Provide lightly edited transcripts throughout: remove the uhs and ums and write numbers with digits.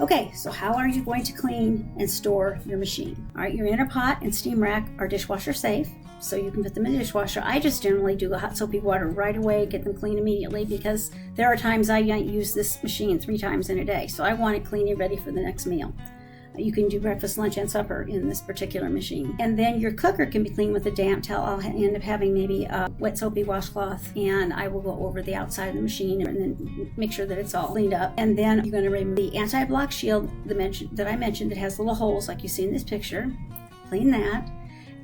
Okay, so how are you going to clean and store your machine? All right, your inner pot and steam rack are dishwasher safe, so you can put them in the dishwasher. I just generally do a hot soapy water right away, get them clean immediately, because there are times I use this machine 3 times in a day, so I want it clean and ready for the next meal. You can do breakfast, lunch, and supper in this particular machine. And then your cooker can be cleaned with a damp towel. I'll end up having maybe a wet soapy washcloth, and I will go over the outside of the machine and then make sure that it's all cleaned up. And then you're going to remove the anti-block shield that I mentioned that has little holes like you see in this picture. Clean that.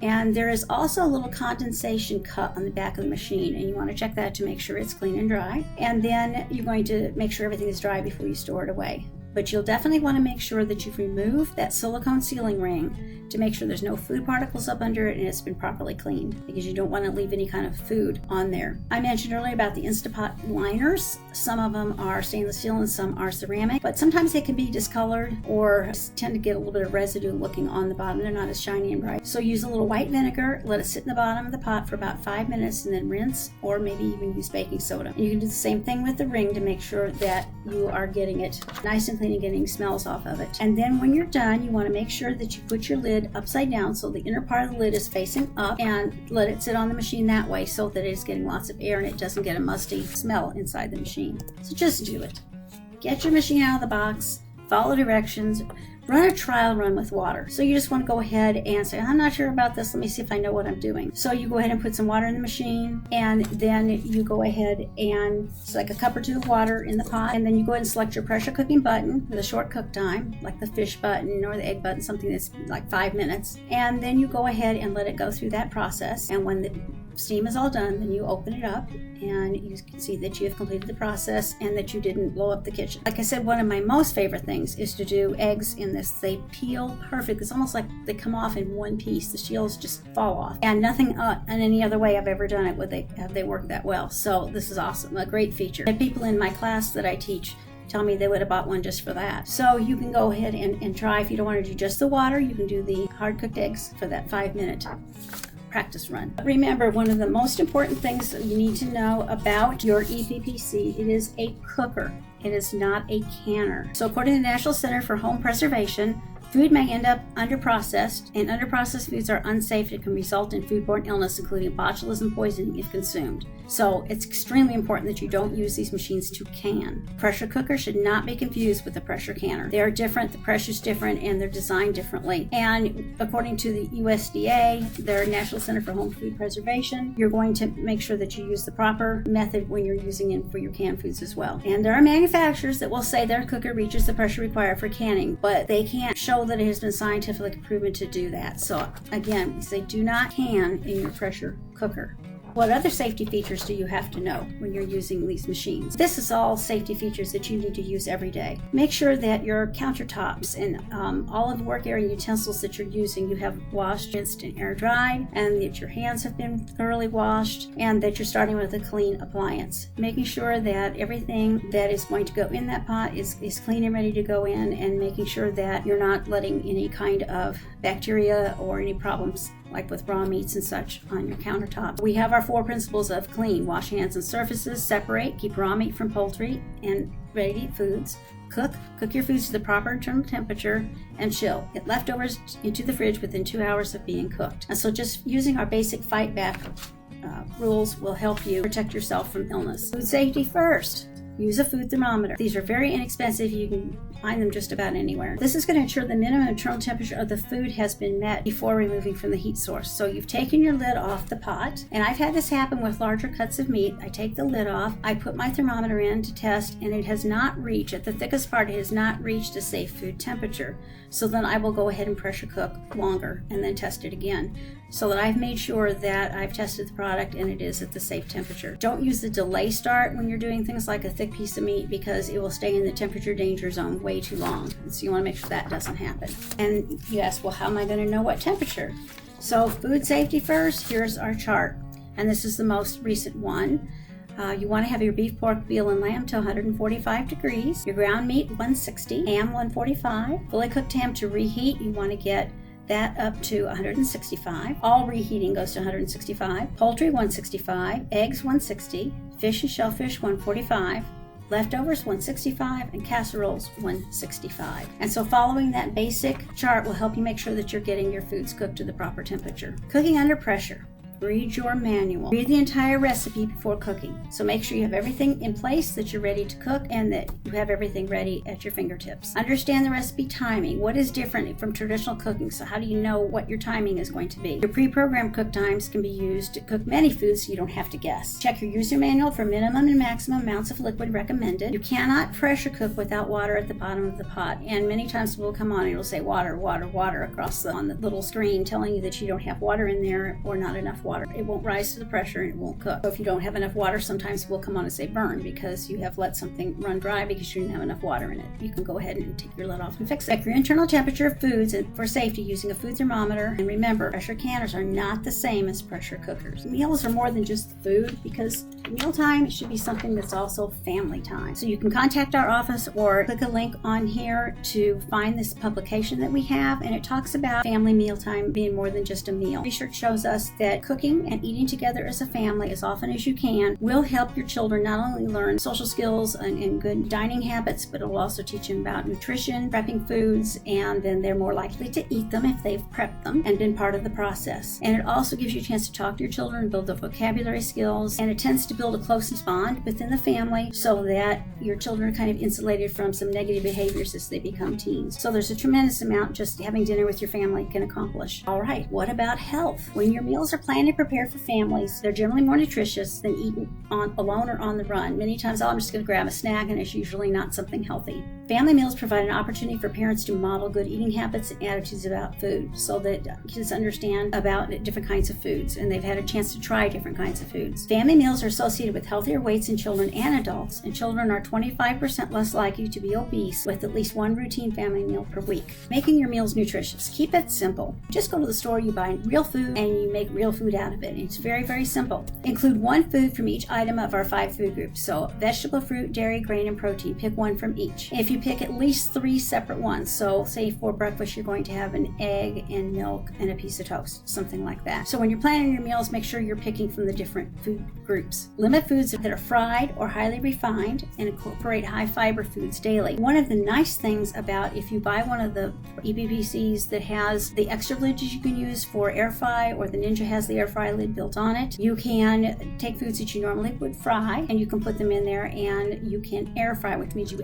And there is also a little condensation cut on the back of the machine, and you want to check that to make sure it's clean and dry. And then you're going to make sure everything is dry before you store it away. But you'll definitely want to make sure that you've removed that silicone sealing ring to make sure there's no food particles up under it and it's been properly cleaned, because you don't want to leave any kind of food on there. I mentioned earlier about the Instapot liners. Some of them are stainless steel and some are ceramic, but sometimes they can be discolored or tend to get a little bit of residue looking on the bottom. They're not as shiny and bright. So use a little white vinegar, let it sit in the bottom of the pot for about 5 minutes, and then rinse, or maybe even use baking soda. And you can do the same thing with the ring to make sure that you are getting it nice and clean and getting smells off of it. And then when you're done, you want to make sure that you put your lid upside down so the inner part of the lid is facing up, and let it sit on the machine that way so that it is getting lots of air and it doesn't get a musty smell inside the machine. So just do it. Get your machine out of the box, follow directions, run a trial run with water. So you just want to go ahead and say, I'm not sure about this, let me see if I know what I'm doing. So you go ahead and put some water in the machine, and then you go ahead and it's like a cup or 2 of water in the pot, and then you go ahead and select your pressure cooking button with a short cook time, like the fish button or the egg button, something that's like 5 minutes. And then you go ahead and let it go through that process, and when the steam is all done, then you open it up and you can see that you have completed the process and that you didn't blow up the kitchen. Like I said, one of my most favorite things is to do eggs in this. They peel perfect. It's almost like they come off in one piece. The shields just fall off. And nothing in any other way I've ever done it would they work that well. So this is awesome, a great feature. And people in my class that I teach tell me they would have bought one just for that. So you can go ahead and try. If you don't want to do just the water, you can do the hard cooked eggs for that 5-minute practice run. Remember, one of the most important things that you need to know about your EPPC, it is a cooker. It is not a canner. So according to the National Center for Home Preservation, food may end up underprocessed, and underprocessed foods are unsafe and can result in foodborne illness, including botulism poisoning if consumed. So it's extremely important that you don't use these machines to can. Pressure cooker should not be confused with a pressure canner. They are different, the pressure's different, and they're designed differently. And according to the USDA, their National Center for Home Food Preservation, you're going to make sure that you use the proper method when you're using it for your canned foods as well. And there are manufacturers that will say their cooker reaches the pressure required for canning, but they can't show that it has been scientifically proven to do that. So again, we say do not can in your pressure cooker. What other safety features do you have to know when you're using these machines? This is all safety features that you need to use every day. Make sure that your countertops and all of the work area utensils that you're using, you have washed, rinsed, and air dried, and that your hands have been thoroughly washed, and that you're starting with a clean appliance. Making sure that everything that is going to go in that pot is clean and ready to go in, and making sure that you're not letting any kind of bacteria or any problems like with raw meats and such on your countertop. We have our 4 principles of clean: wash hands and surfaces, separate, keep raw meat from poultry and ready-to-eat foods, cook your foods to the proper internal temperature, and chill. Get leftovers into the fridge within 2 hours of being cooked. And so just using our basic fight back rules will help you protect yourself from illness. Food safety first. Use a food thermometer. These are very inexpensive. You can find them just about anywhere. This is going to ensure the minimum internal temperature of the food has been met before removing from the heat source. So you've taken your lid off the pot, and I've had this happen with larger cuts of meat. I take the lid off, I put my thermometer in to test, and it has not reached, at the thickest part, it has not reached a safe food temperature. So then I will go ahead and pressure cook longer and then test it again, so that I've made sure that I've tested the product and it is at the safe temperature. Don't use the delay start when you're doing things like a thick piece of meat, because it will stay in the temperature danger zone way too long. So you want to make sure that doesn't happen. And you ask, well, how am I going to know what temperature? So food safety first, here's our chart. And this is the most recent one. You want to have your beef, pork, veal, and lamb to 145 degrees. Your ground meat, 160. Ham, 145. Fully cooked ham to reheat, you want to get that up to 165. All reheating goes to 165. Poultry, 165. Eggs, 160. Fish and shellfish, 145. leftovers $165, and casseroles $165. And so following that basic chart will help you make sure that you're getting your foods cooked to the proper temperature. Cooking under pressure. Read your manual. Read the entire recipe before cooking. So make sure you have everything in place, that you're ready to cook, and that you have everything ready at your fingertips. Understand the recipe timing. What is different from traditional cooking? So how do you know what your timing is going to be? Your pre-programmed cook times can be used to cook many foods so you don't have to guess. Check your user manual for minimum and maximum amounts of liquid recommended. You cannot pressure cook without water at the bottom of the pot. And many times it will come on and it'll say water, water, water across on the little screen telling you that you don't have water in there or not enough water. It won't rise to the pressure and it won't cook. So if you don't have enough water, sometimes it will come on and say burn because you have let something run dry because you didn't have enough water in it. You can go ahead and take your lid off and fix it. Check your internal temperature of foods for safety using a food thermometer. And remember, pressure canners are not the same as pressure cookers. Meals are more than just food because mealtime should be something that's also family time. So you can contact our office or click a link on here to find this publication that we have, and it talks about family mealtime being more than just a meal. Research shows us that cooking and eating together as a family as often as you can will help your children not only learn social skills and good dining habits, but it will also teach them about nutrition, prepping foods, and then they're more likely to eat them if they've prepped them and been part of the process. And it also gives you a chance to talk to your children and build their vocabulary skills, and it tends to build a closeness bond within the family so that your children are kind of insulated from some negative behaviors as they become teens. So there's a tremendous amount just having dinner with your family can accomplish. All right, what about health? When your meals are planned and prepared for families, they're generally more nutritious than eaten alone or on the run. Many times, I'm just going to grab a snack, and it's usually not something healthy. Family meals provide an opportunity for parents to model good eating habits and attitudes about food so that kids understand about different kinds of foods and they've had a chance to try different kinds of foods. Family meals are associated with healthier weights in children and adults, and children are 25% less likely to be obese with at least one routine family meal per week. Making your meals nutritious. Keep it simple. Just go to the store, you buy real food, and you make real food out of it. It's very, very simple. Include one food from each item of our 5 food groups. So vegetable, fruit, dairy, grain, and protein. Pick one from each. If you pick at least 3 separate ones, so say for breakfast you're going to have an egg and milk and a piece of toast, something like that. So when you're planning your meals, make sure you're picking from the different food groups. Limit foods that are fried or highly refined and incorporate high fiber foods daily. One of the nice things about if you buy one of the EPPCs that has the extra lids you can use for air fry, or the Ninja has the air fry lid built on it, you can take foods that you normally would fry and you can put them in there and you can air fry, which means you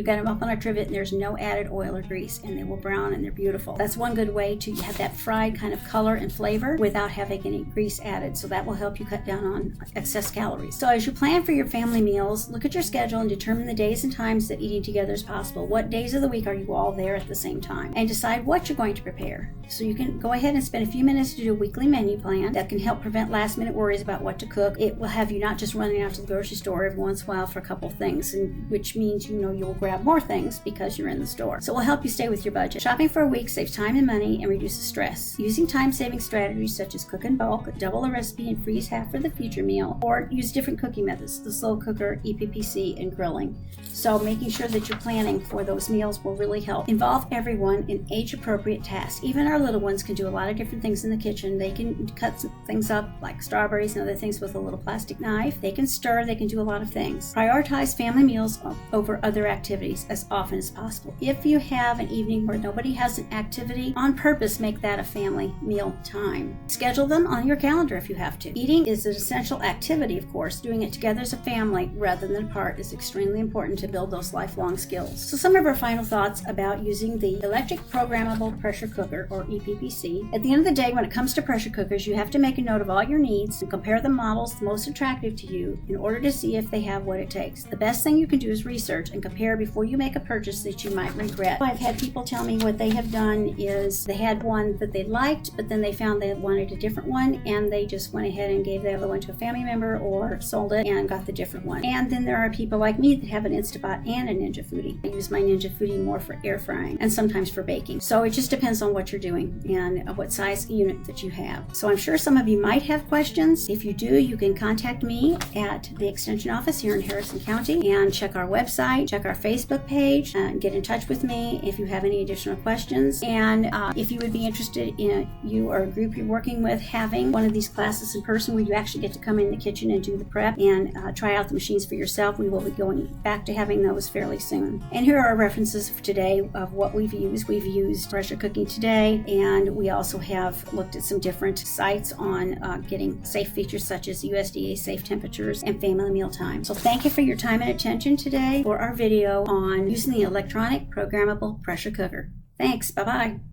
get them up on a trivet and there's no added oil or grease, and they will brown and they're beautiful. That's one good way to have that fried kind of color and flavor without having any grease added, so that will help you cut down on excess calories. So as you plan for your family meals, look at your schedule and determine the days and times that eating together is possible. What days of the week are you all there at the same time? And decide what you're going to prepare. So you can go ahead and spend a few minutes to do a weekly menu plan that can help prevent last minute worries about what to cook. It will have you not just running out to the grocery store every once in a while for a couple things, and which means you'll grab more things because you're in the store. So it will help you stay with your budget. Shopping for a week saves time and money and reduces stress. Using time-saving strategies such as cook in bulk, double the recipe and freeze half for the future meal, or use different cooking methods, the slow cooker, EPPC, and grilling. So making sure that you're planning for those meals will really help. Involve everyone in age-appropriate tasks. Even our little ones can do a lot of different things in the kitchen. They can cut some things up like strawberries and other things with a little plastic knife. They can stir, they can do a lot of things. Prioritize family meals over other activities as often as possible. If you have an evening where nobody has an activity, on purpose make that a family meal time. Schedule them on your calendar if you have to. Eating is an essential activity, of course. Doing it together as a family rather than apart is extremely important to build those lifelong skills. So some of our final thoughts about using the Electric Programmable Pressure Cooker, or EPPC. At the end of the day, when it comes to pressure cookers, you have to make a note of all your needs and compare the models most attractive to you in order to see if they have what it takes. The best thing you can do is research and compare before you make a purchase that you might regret. I've had people tell me what they have done is they had one that they liked, but then they found they wanted a different one, and they just went ahead and gave the other one to a family member or sold it and got the different one. And then there are people like me that have an Instapot and a Ninja Foodie. I use my Ninja Foodie more for air frying and sometimes for baking. So it just depends on what you're doing and what size unit that you have. So I'm sure some of you might have questions. If you do, you can contact me at the Extension office here in Harrison County and check our website, check our Facebook Facebook page and get in touch with me if you have any additional questions. And if you would be interested in, you or a group you're working with, having one of these classes in person where you actually get to come in the kitchen and do the prep and try out the machines for yourself, we will be going back to having those fairly soon. And here are our references for today of what we've used. We've used Pressure Cooking Today, and we also have looked at some different sites on getting safe features such as USDA safe temperatures and family meal time. So thank you for your time and attention today for our video on using the electronic programmable pressure cooker. Thanks. Bye-bye.